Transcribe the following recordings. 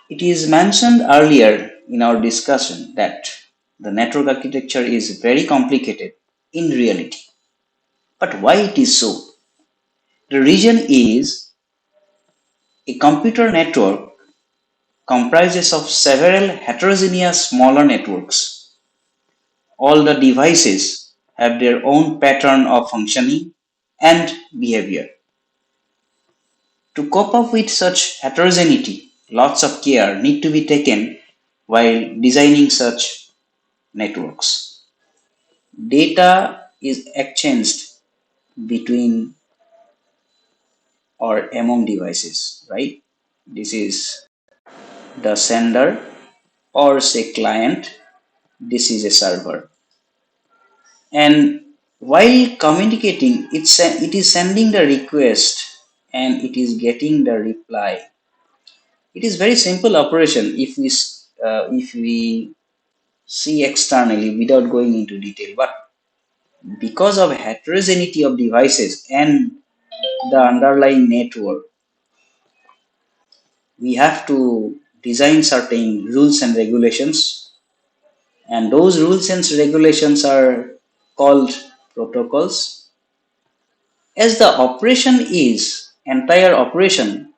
It is mentioned earlier in our discussion that the network architecture is very complicated in reality. But why it is so? The reason is a computer network comprises of several heterogeneous smaller networks. All the devices have their own pattern of functioning and behavior. To cope up with such heterogeneity, lots of care need to be taken while designing such networks. Data is exchanged between or among devices, right? This is the sender or say client. This is a server. And while communicating, it is sending the request and it is getting the reply. It is very simple operation if we see externally without going into detail. But because of heterogeneity of devices and the underlying network, we have to design certain rules and regulations, and those rules and regulations are called protocols. As the operation is entire operation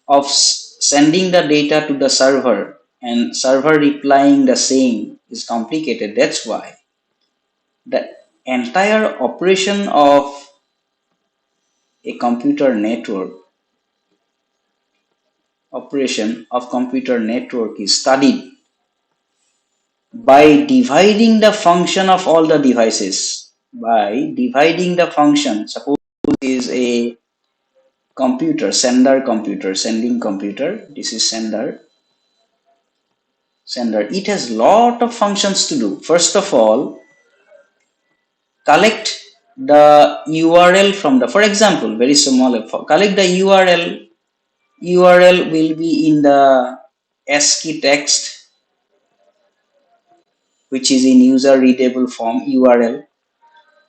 of sending the data to the server and server replying the same is complicated. That's why the entire a computer network operation of computer network is studied by dividing the function of all the devices. By dividing the function, suppose is a computer, sending computer. This is sender. It has lot of functions to do. First of all, collect the URL from the, for example, very small, collect the URL. URL will be in the ASCII text, which is in user readable form URL.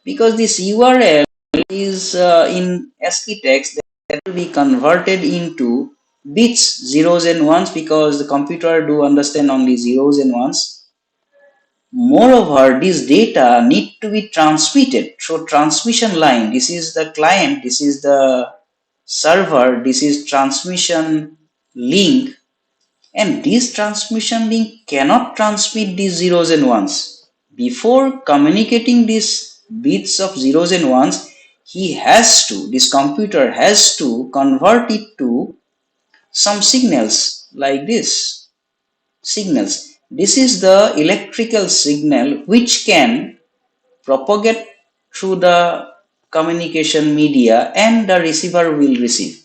Because this URL is in ASCII text, that will be converted into bits, zeros and ones, because the computer do understand only zeros and ones. Moreover, this data need to be transmitted through transmission line. This is the client, this is the server, this is transmission link, and this transmission link cannot transmit these zeros and ones. Before communicating these bits of zeros and ones, this computer has to convert it to some signals like this. Signals. This is the electrical signal which can propagate through the communication media and the receiver will receive.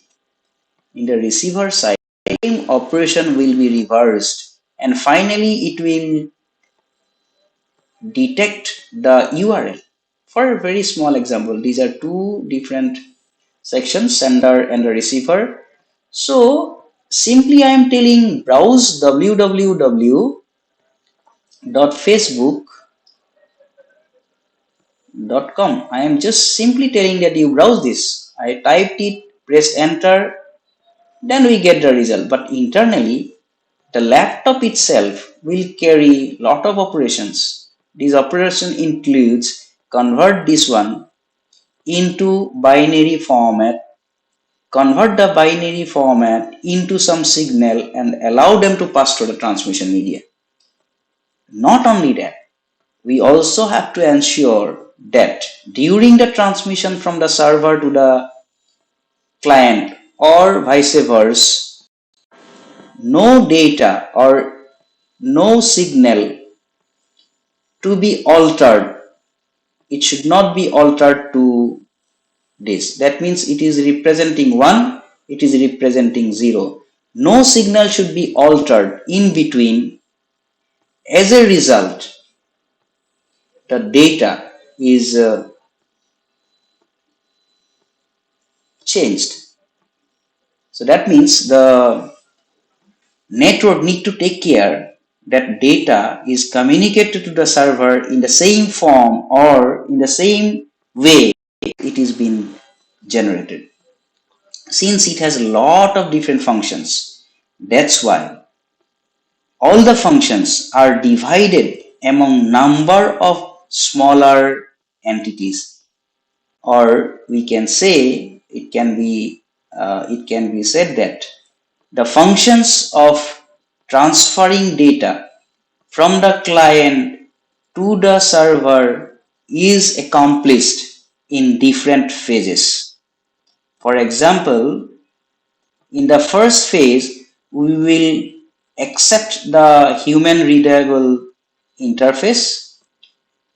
In the receiver side, same operation will be reversed and finally it will detect the URL. For a very small example, these are two different sections, sender and the receiver. So simply I am telling browse www.facebook.com. I am just simply telling that you browse this. I typed it, pressed enter, then we get the result. But internally, the laptop itself will carry lot of operations. This operation includes convert this one into binary format, convert the binary format into some signal and allow them to pass through the transmission media. Not only that, we also have to ensure that during the transmission from the server to the client or vice versa, no data or no signal to be altered. It should not be altered to this. That means it is representing 1, it is representing 0. No signal should be altered in between. As a result, the data is changed. So that means the network need to take care that data is communicated to the server in the same form or in the same way it is being generated. Since it has a lot of different functions, That's why all the functions are divided among number of smaller entities, or we can say it can be said that the functions of transferring data from the client to the server is accomplished in different phases. For example, in the first phase, we will accept the human readable interface.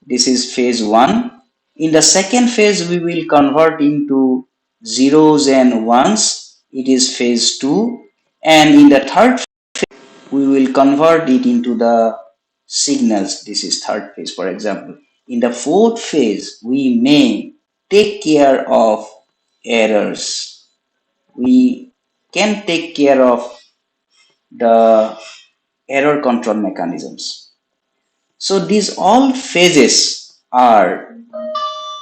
This is phase 1. In the second phase, we will convert into zeros and ones. It is phase 2. And in the third, we will convert it into the signals. This is third phase, for example. In the fourth phase, we may take care of errors. We can take care of the error control mechanisms. So these all phases are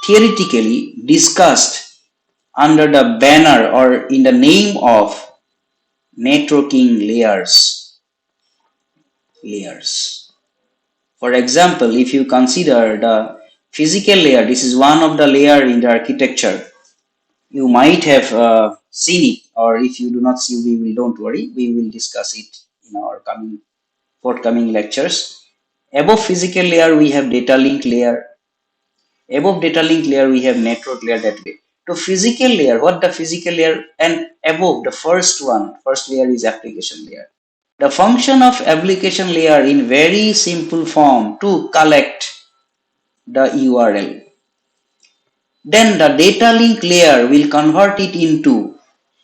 theoretically discussed under the banner or in the name of networking layers. For example, if you consider the physical layer, this is one of the layer in the architecture. You might have seen it, or if you do not see, don't worry, we will discuss it in our forthcoming lectures. Above physical layer, we have data link layer. Above data link layer, we have network layer that way. To physical layer, what the physical layer, and above the first layer is application layer. The function of application layer in very simple form to collect the URL. Then the data link layer will convert it into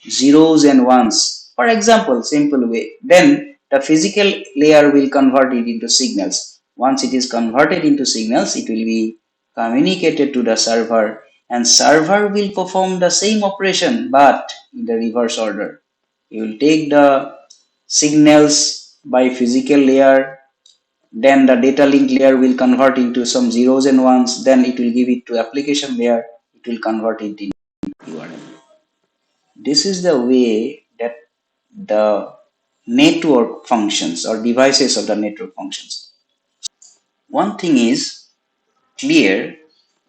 zeros and ones. For example, simple way. Then the physical layer will convert it into signals. Once it is converted into signals, it will be communicated to the server, and server will perform the same operation but in the reverse order. You will take the signals by physical layer, then the data link layer will convert into some zeros and ones, then it will give it to application layer, it will convert it into URL. This is the way that the network functions or devices of the network functions. One thing is clear,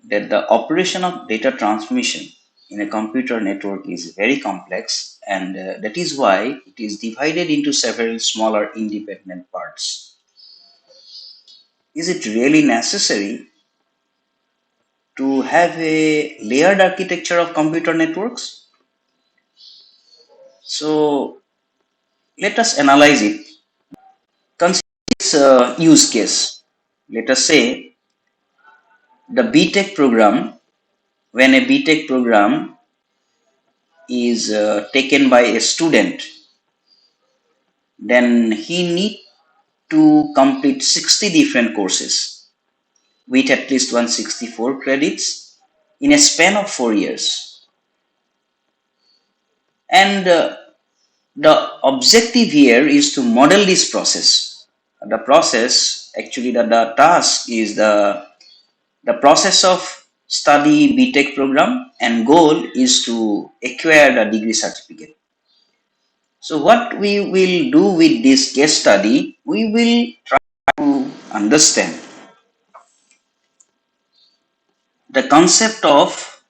that the operation of data transmission in a computer network is very complex, and that is why it is divided into several smaller independent parts. Is it really necessary to have a layered architecture of computer networks? So let us analyze it. Consider this use case. Let us say the BTech program, when a BTech program is taken by a student, then he need to complete 60 different courses with at least 164 credits in a span of 4 years. And the objective here is to model this process. The process, actually the task is the process of study BTech program, and goal is to acquire the degree certificate. So what we will do with this case study, we will try to understand the concept of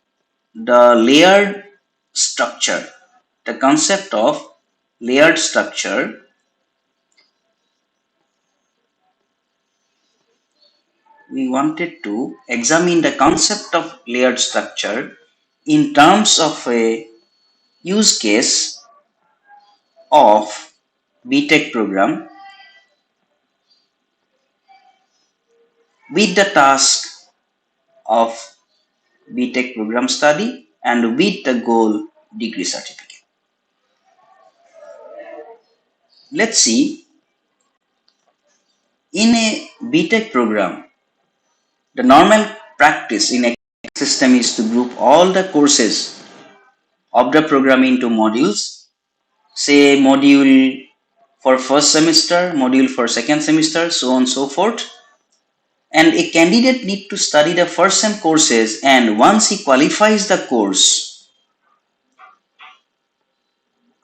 the layered structure. The concept of layered structure, we wanted to examine the concept of layered structure in terms of a use case of BTech program with the task of BTech program study and with the goal degree certificate. Let's see, in a BTech program, the normal practice in a system is to group all the courses of the program into modules, say module for first semester, module for second semester, so on and so forth. And a candidate need to study the first sem courses, and once he qualifies the course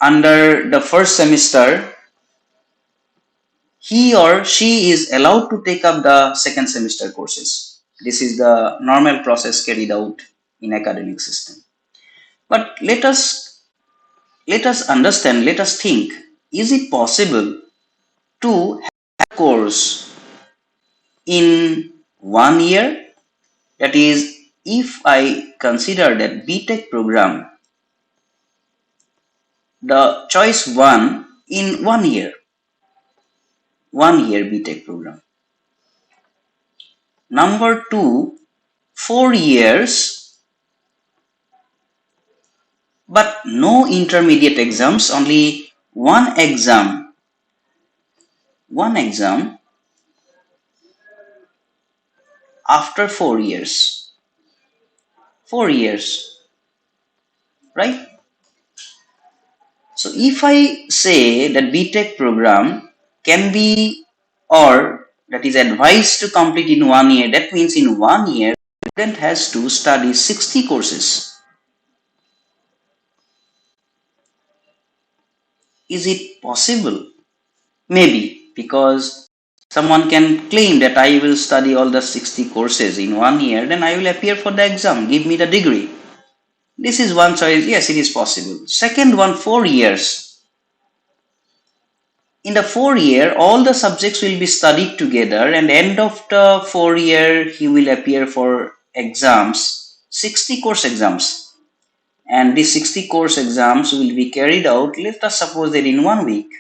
under the first semester, he or she is allowed to take up the second semester courses. This is the normal process carried out in academic system. But let us understand, let us think, is it possible to have a course in 1 year? That is, if I consider that BTech program, the choice one in 1 year, 1 year BTech program. Number two, 4 years, but no intermediate exams, only one exam after 4 years. 4 years, right? So if I say that BTech program can be, or that is advised to complete in 1 year, that means in 1 year, the student has to study 60 courses. Is it possible? Maybe, because someone can claim that I will study all the 60 courses in 1 year, then I will appear for the exam, give me the degree. This is one choice. Yes, it is possible. Second one, 4 years. In the 4 year, all the subjects will be studied together, and end of the 4 year, he will appear for exams, 60 course exams. And these 60 course exams will be carried out, let us suppose that in 1 week.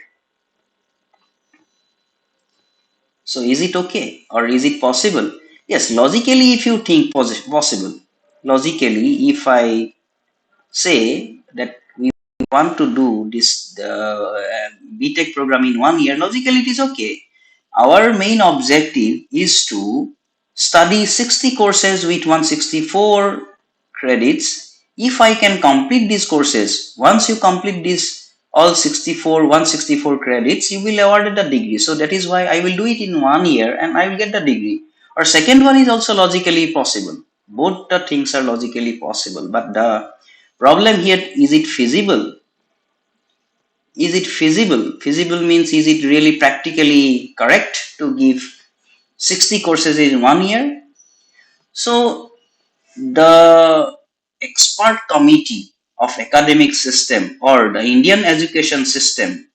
So is it okay, or is it possible? Yes, logically, if you think possible, logically, if I say that we want to do this BTech program in 1 year, logically it is okay. Our main objective is to study 60 courses with 164 credits. If I can complete these courses, once you complete this all 164 credits, you will awarded the degree. So that is why I will do it in 1 year and I will get the degree. Or second one is also logically possible. Both the things are logically possible, but the problem here, is it feasible? Is it feasible? Feasible means, is it really practically correct to give 60 courses in 1 year? So the expert committee of academic system or the Indian education system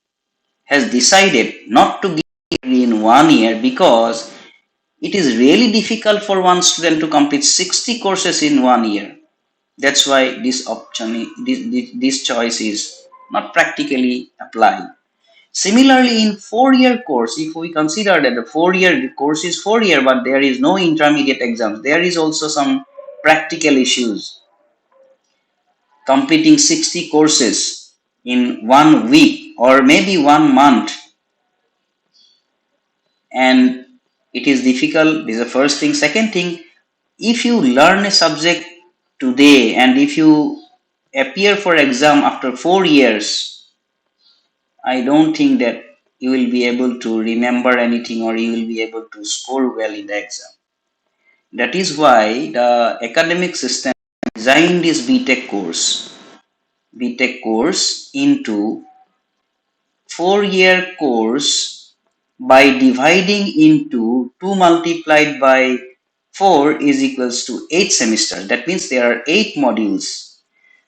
has decided not to give in 1 year because it is really difficult for one student to complete 60 courses in 1 year. That's why this option, this choice is not practically applied. Similarly, in 4 year course, if we consider that the 4 year course is 4 year, but there is no intermediate exams, there is also some practical issues. Completing 60 courses in 1 week or maybe 1 month, and it is difficult. This is the first thing. Second thing, if you learn a subject today and if you appear for exam after 4 years, I don't think that you will be able to remember anything or you will be able to score well in the exam. That is why the academic system designed this BTech course into 4 year course by dividing into 2 multiplied by 4 is equals to 8 semesters. That means there are 8 modules.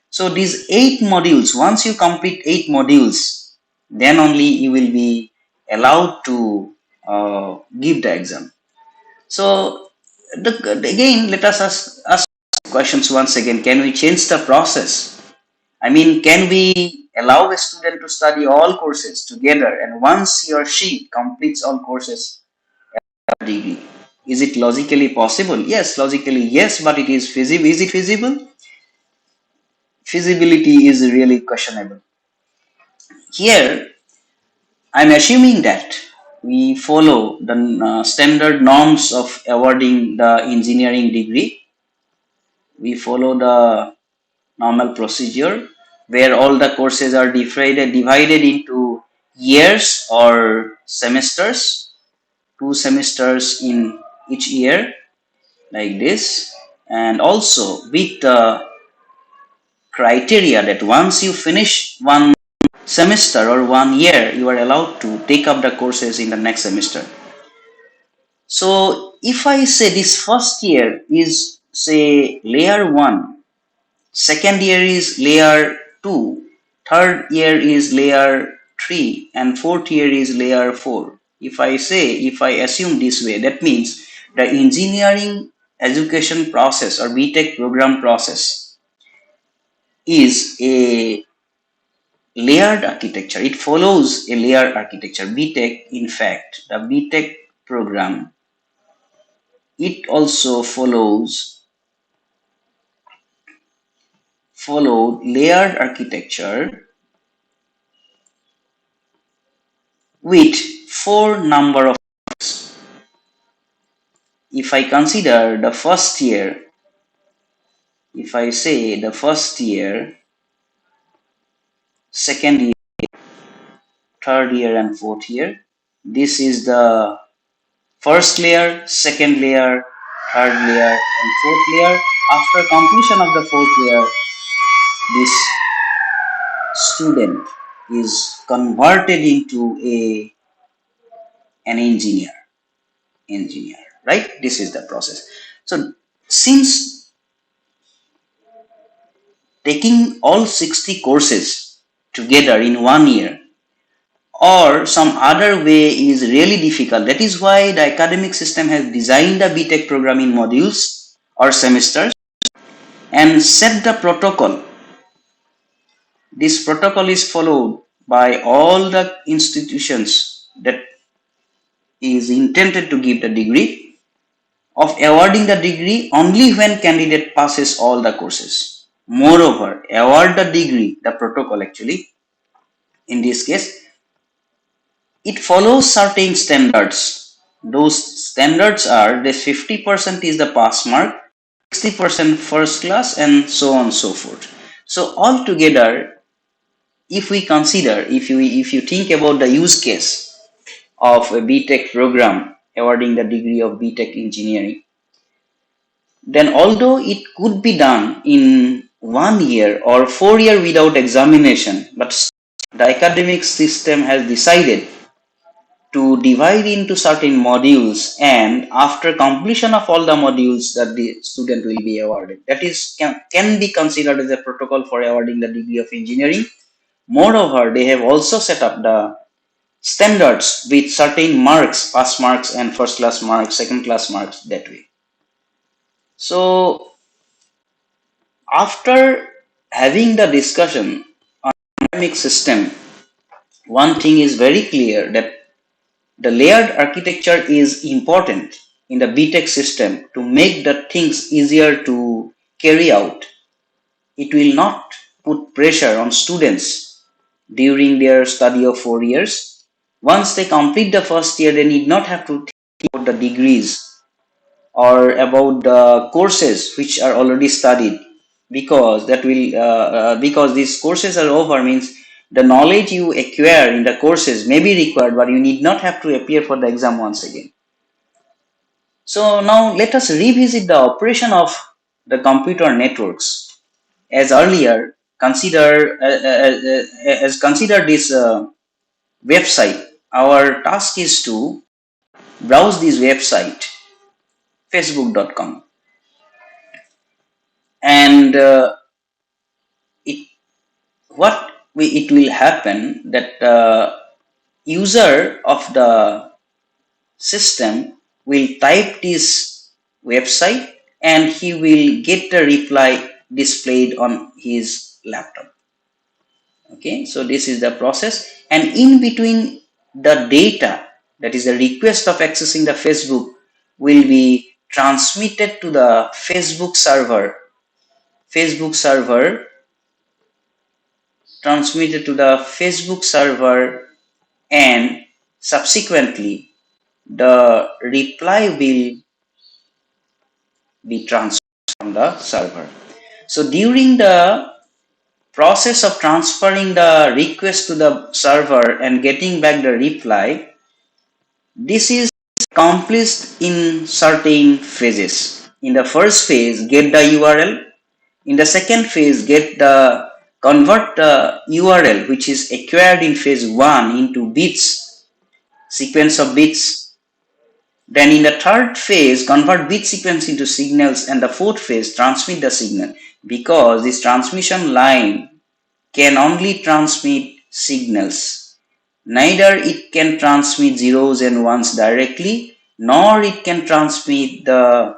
So these 8 modules, once you complete 8 modules, then only you will be allowed to give the exam. So again, let us ask questions once again. Can we change the process? I mean, can we allow a student to study all courses together, and once he or she completes all courses, a degree? Is it logically possible? Yes, logically yes, but it is feasible. Is it feasible? Feasibility is really questionable. Here, I'm assuming that we follow the standard norms of awarding the engineering degree. We follow the normal procedure where all the courses are divided into years or semesters, 2 semesters in each year, like this, and also with the criteria that once you finish one semester or 1 year you are allowed to take up the courses in the next semester. So if I say this first year is say layer 1, second year is layer 2, third year is layer 3, and fourth year is layer 4. If I assume this way, that means the engineering education process or BTech program process is a layered architecture. It follows a layered architecture. BTech, in fact, the BTech program, it also followed layered architecture with four number of. If I consider the first year, if I say the first year, second year, third year, and fourth year, this is the first layer, second layer, third layer, and fourth layer. After completion of the fourth layer, this student is converted into an engineer, right? This is the process. So since taking all 60 courses together in 1 year or some other way is really difficult, that is why the academic system has designed the BTech program in modules or semesters and set the protocol. This protocol is followed by all the institutions that is intended to give the degree of awarding the degree only when candidate passes all the courses. Moreover, award the degree, the protocol actually, in this case, it follows certain standards. Those standards are this 50% is the pass mark, 60% first class, and so on and so forth. So altogether, if we consider, if you think about the use case of a BTech program awarding the degree of BTech engineering, then although it could be done in 1 year or 4 year without examination, but the academic system has decided to divide into certain modules, and after completion of all the modules that the student will be awarded, that is can be considered as a protocol for awarding the degree of engineering. Moreover, they have also set up the standards with certain marks, pass marks and first class marks, second class marks, that way. So after having the discussion on academic system, one thing is very clear, that the layered architecture is important in the BTech system to make the things easier to carry out. It will not put pressure on students during their study of 4 years. Once they complete the first year, they need not have to think about the degrees or about the courses which are already studied, because that will because these courses are over means the knowledge you acquire in the courses may be required, but you need not have to appear for the exam once again. So now let us revisit the operation of the computer networks. As earlier, consider this website. Our task is to browse this website, facebook.com, and it it will happen that the user of the system will type this website and he will get the reply displayed on his laptop. Okay, so this is the process, and in between the data, that is the request of accessing the Facebook, will be transmitted to the Facebook server, transmitted to the Facebook server, and subsequently the reply will be transferred from the server. So during the process of transferring the request to the server and getting back the reply, this is accomplished in certain phases. In the first phase, get the URL. In the second phase, get the convert the URL which is acquired in phase 1 into bits, sequence of bits. Then in the third phase, convert bit sequence into signals, and the fourth phase, transmit the signal, because this transmission line can only transmit signals. Neither it can transmit zeros and ones directly, nor it can transmit the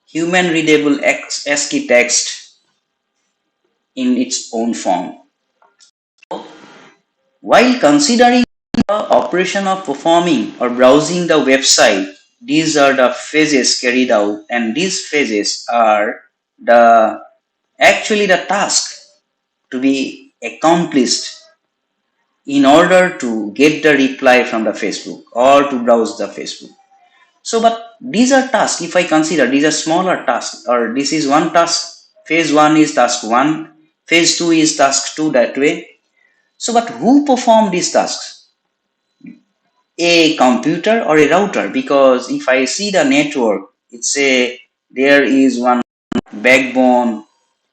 human readable ASCII text in its own form. While considering the operation of performing or browsing the website, these are the phases carried out, and these phases are actually the task to be accomplished in order to get the reply from the Facebook or to browse the Facebook. So, but these are tasks. If I consider these are smaller tasks, or this is one task, phase 1 is task 1, phase 2 is task 2, that way. So, but who perform these tasks? A computer or a router? Because if I see the network, it's a there is one backbone,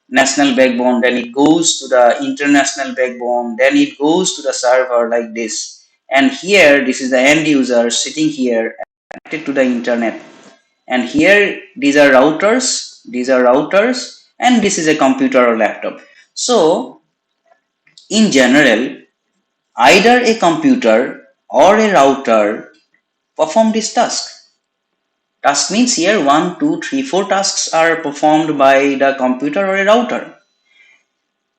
national backbone, then it goes to the international backbone, then it goes to the server like this. And here, this is the end user sitting here connected to the internet. And here, these are routers, and this is a computer or laptop. So, in general, either a computer or a router perform this task. Task means here 1, 2, 3, 4 tasks are performed by the computer or a router.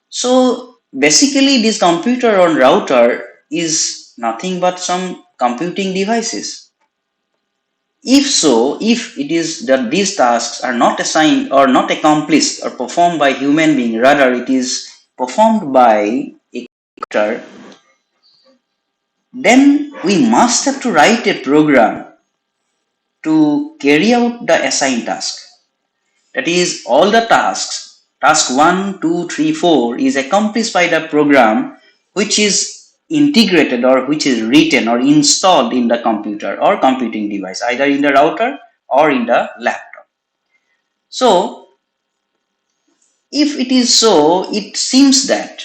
So basically this computer or router is nothing but some computing devices. If so, if it is that these tasks are not assigned or not accomplished or performed by human being, rather it is performed by a computer, then we must have to write a program to carry out the assigned task. That is, all the tasks, task 1, 2, 3, 4 is accomplished by the program which is integrated or which is written or installed in the computer or computing device, either in the router or in the laptop. So, if it is so, it seems that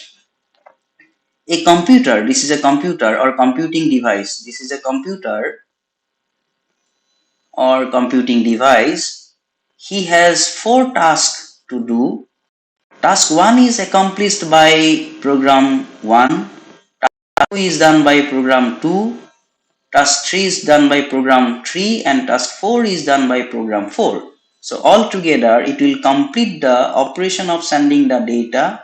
a computer, this is a computer or computing device, this is a computer or computing device, he has 4 tasks to do. Task 1 is accomplished by program 1, task 2 is done by program 2, task 3 is done by program 3, and task 4 is done by program 4. So altogether it will complete the operation of sending the data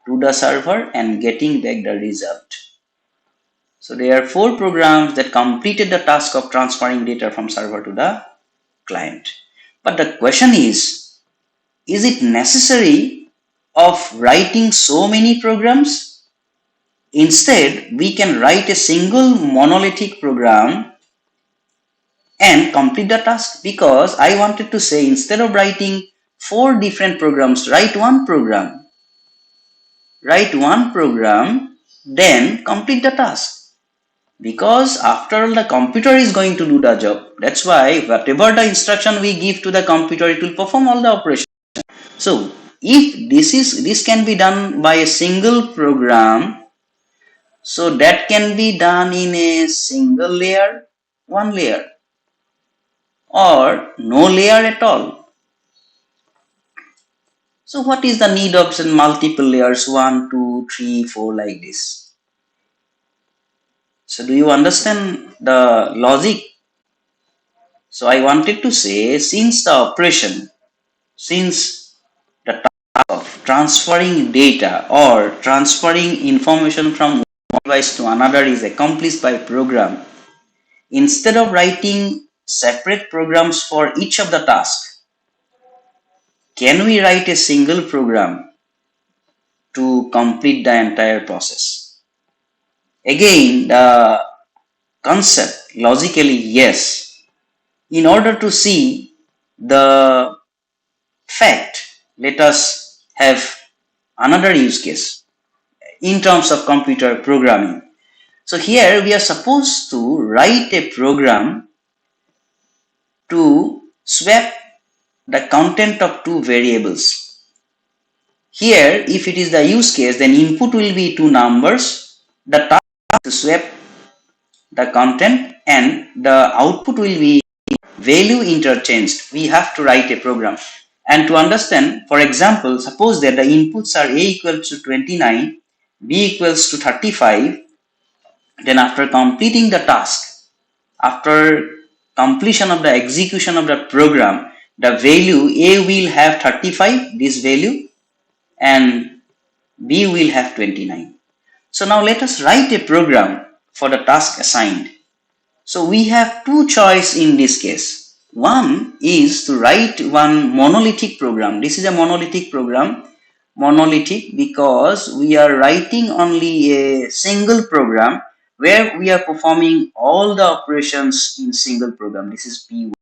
to the server and getting back the result. So there are 4 programs that completed the task of transferring data from server to the client. But the question is it necessary of writing so many programs? Instead, we can write a single monolithic program and complete the task, because I wanted to say, instead of writing 4 different programs, write one program, then complete the task. Because after all, the computer is going to do the job. That's why whatever the instruction we give to the computer, it will perform all the operations. So if this can be done by a single program, so that can be done in a single layer, one layer, or no layer at all. So what is the need of multiple layers, 1, 2, 3, 4 like this? So do you understand the logic? So I wanted to say, since the task of transferring data or transferring information from one device to another is accomplished by program, instead of writing separate programs for each of the tasks, can we write a single program to complete the entire process? Again, the concept, logically, yes. In order to see the fact, let us have another use case in terms of computer programming. So here we are supposed to write a program to swap the content of 2 variables. Here, if it is the use case, then input will be two numbers, the task to swap the content, and the output will be value interchanged. We have to write a program. And to understand, for example, suppose that the inputs are A equals to 29, B equals to 35, then after completing the task, after completion of the execution of the program, the value A will have 35, this value, and B will have 29. So now let us write a program for the task assigned. So we have two choice in this case. One is to write one monolithic program. This is a monolithic program. Monolithic because we are writing only a single program where we are performing all the operations in single program. This is P1.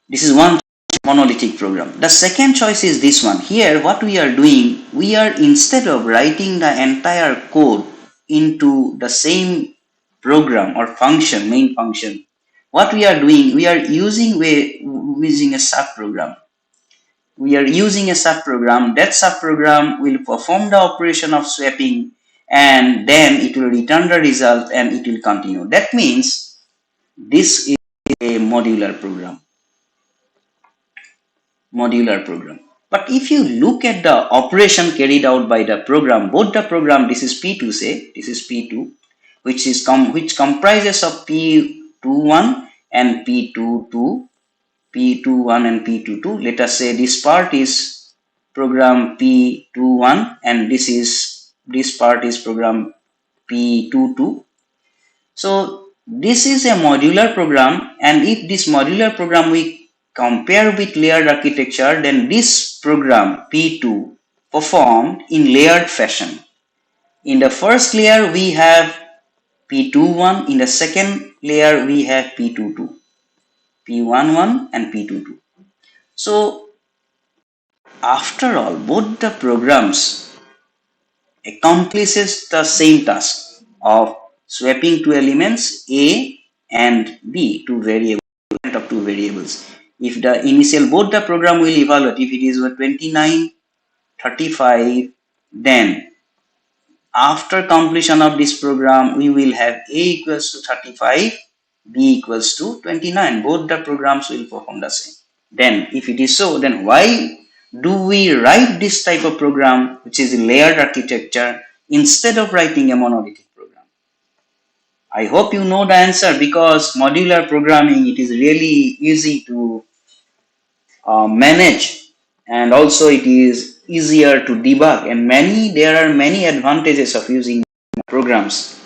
This is one monolithic program. The second choice is this one. Here what we are doing, we are, instead of writing the entire code into the same program or function, main function, what we are doing, we are using a subprogram. We are using a subprogram. That subprogram will perform the operation of swapping, and then it will return the result and it will continue. That means this is a modular program. But if you look at the operation carried out by the program, both the program, this is P2, say this is P2, which comprises of P21 and P22, P21 and P22. Let us say this part is program P21 and this part is program P22. So this is a modular program, and if this modular program we compare with layered architecture, then this program P2 performed in layered fashion. In the first layer we have P21, in the second layer we have P22, P11 and P22. So after all, both the programs accomplishes the same task of swapping two elements A and B, two variables. If the initial, both the program will evaluate, if it is 29, 35, then after completion of this program, we will have A equals to 35, B equals to 29. Both the programs will perform the same. Then if it is so, then why do we write this type of program, which is a layered architecture, instead of writing a monolithic program? I hope you know the answer, because modular programming, it is really easy to manage, and also it is easier to debug, and there are many advantages of using programs,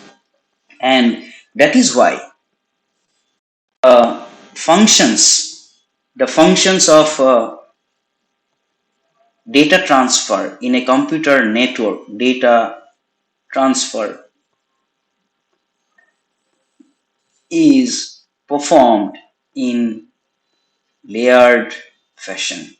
and that is why uh, the functions of data transfer in a computer network, data transfer is performed in layered fashion.